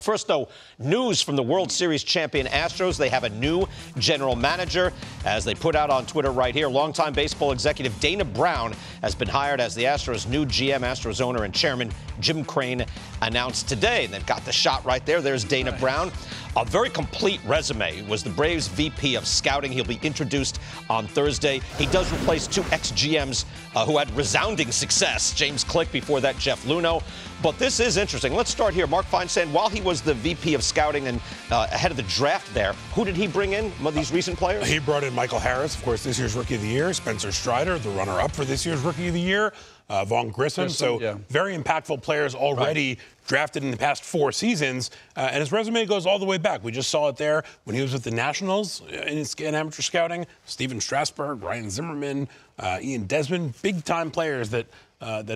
First, though, news from the World Series champion Astros. They have a new general manager, as they put out on Twitter right here. Longtime baseball executive Dana Brown has been hired as the Astros' new GM. Astros owner and chairman Jim Crane announced today. And they've got the shot right there. There's Dana Brown. A very complete resume. Was the Braves VP of scouting. He'll be introduced on Thursday. He does replace two ex-GMs who had resounding success. James Click, before that Jeff Luhnow. But this is interesting. Let's start here. Mark Feinsand, while he was the VP of scouting and ahead of the draft there, who did he bring in, these recent players? He brought in Michael Harris, of course, this year's Rookie of the Year. Spencer Strider, the runner-up for this year's Rookie of the Year. Vaughn Grissom. Very impactful players already drafted in the past 4 seasons. And his resume goes all the way back. We just saw it there when he was with the Nationals in amateur scouting. Steven Strasburg, Ryan Zimmerman, Ian Desmond, big-time players that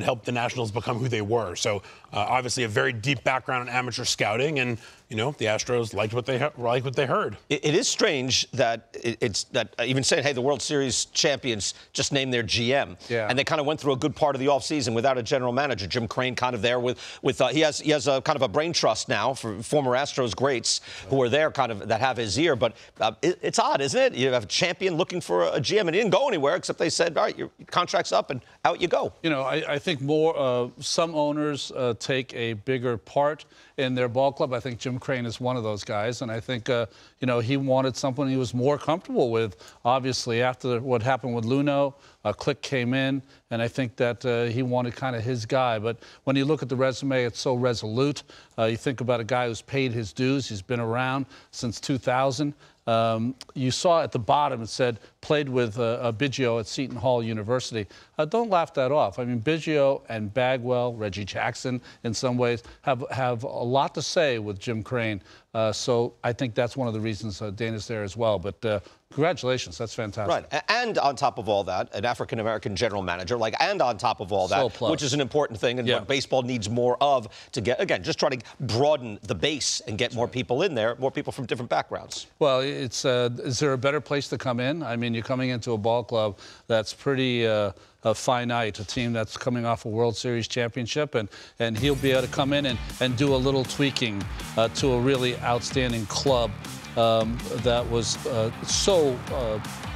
helped the Nationals become who they were. So obviously a very deep background in amateur scouting, and the Astros liked what they heard. It is strange that even saying, hey, the World Series champions just named their GM, and they kind of went through a good part of the offseason without a general manager. Jim Crane kind of there with he has a kind of a brain trust now for former Astros greats who are there, kind of that have his ear. But it's odd, isn't it? You have a champion looking for a GM, and he didn't go anywhere except they said, all right, your contract's up, and out you go. I think more some owners take a bigger part in their ball club. I think Jim Crane is one of those guys, and I think he wanted someone he was more comfortable with. Obviously, after what happened with Luhnow, Click came in, and I think that he wanted kind of his guy. But when you look at the resume, it's so resolute. You think about a guy who's paid his dues. He's been around since 2000. You saw at the bottom it said played with Biggio at Seton Hall University. Don't laugh that off. I mean, Biggio and Bagwell, Reggie Jackson, in some ways, have a lot to say with Jim Crane. So I think that's one of the reasons Dana's there as well. But congratulations, that's fantastic. Right, and on top of all that, an African-American general manager, and on top of all that, which is an important thing, and what baseball needs more of to get, again, just try to broaden the base and get more people in there, more people from different backgrounds. Well, it's is there a better place to come in? I mean, you're coming into a ball club that's pretty finite, a team that's coming off a World Series championship, and he'll be able to come in and do a little tweaking to a really outstanding club that was so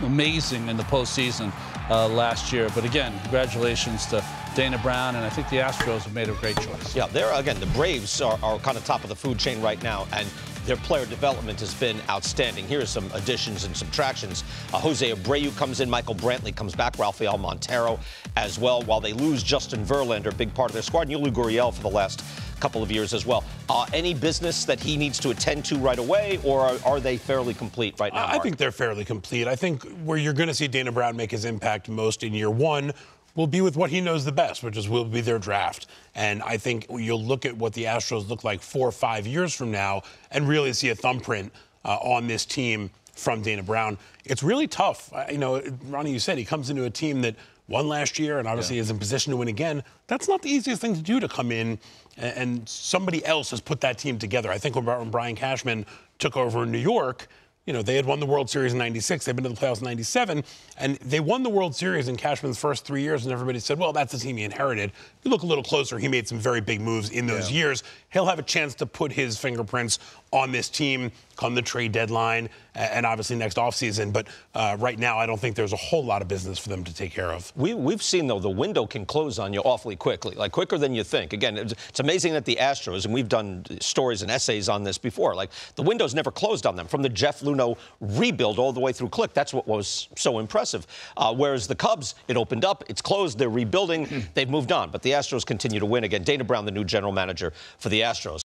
amazing in the postseason last year. But again, congratulations to Dana Brown, and I think the Astros have made a great choice. Yeah, again, the Braves are kind of top of the food chain right now, and their player development has been outstanding. Here are some additions and subtractions. Jose Abreu comes in, Michael Brantley comes back, Rafael Montero as well, while they lose Justin Verlander, big part of their squad, and Yuli Gurriel for the last couple of years as well. Any business that he needs to attend to right away, or are they fairly complete right now, Mark? I think they're fairly complete. I think where you're going to see Dana Brown make his impact most in year one will be with what he knows the best, which will be their draft. And I think you'll look at what the Astros look like 4 or 5 years from now and really see a thumbprint on this team from Dana Brown. It's really tough. Ronnie, you said he comes into a team that won last year and obviously is in position to win again. That's not the easiest thing to do, to come in and somebody else has put that team together. I think when Brian Cashman took over in New York, they had won the World Series in '96. They've been to the playoffs in '97. And they won the World Series in Cashman's first 3 years, and everybody said, well, that's the team he inherited. You look a little closer, he made some very big moves in those years. He'll have a chance to put his fingerprints on this team come the trade deadline and obviously next offseason. But right now, I don't think there's a whole lot of business for them to take care of. We've seen, though, the window can close on you awfully quickly, quicker than you think. Again, it's amazing that the Astros, and we've done stories and essays on this before, the window's never closed on them. From the Jeff Luhnow rebuild all the way through Click, that's what was so impressive. Whereas the Cubs, it opened up, it's closed, they're rebuilding, they've moved on. But the Astros continue to win. Again, Dana Brown, the new general manager for the Astros.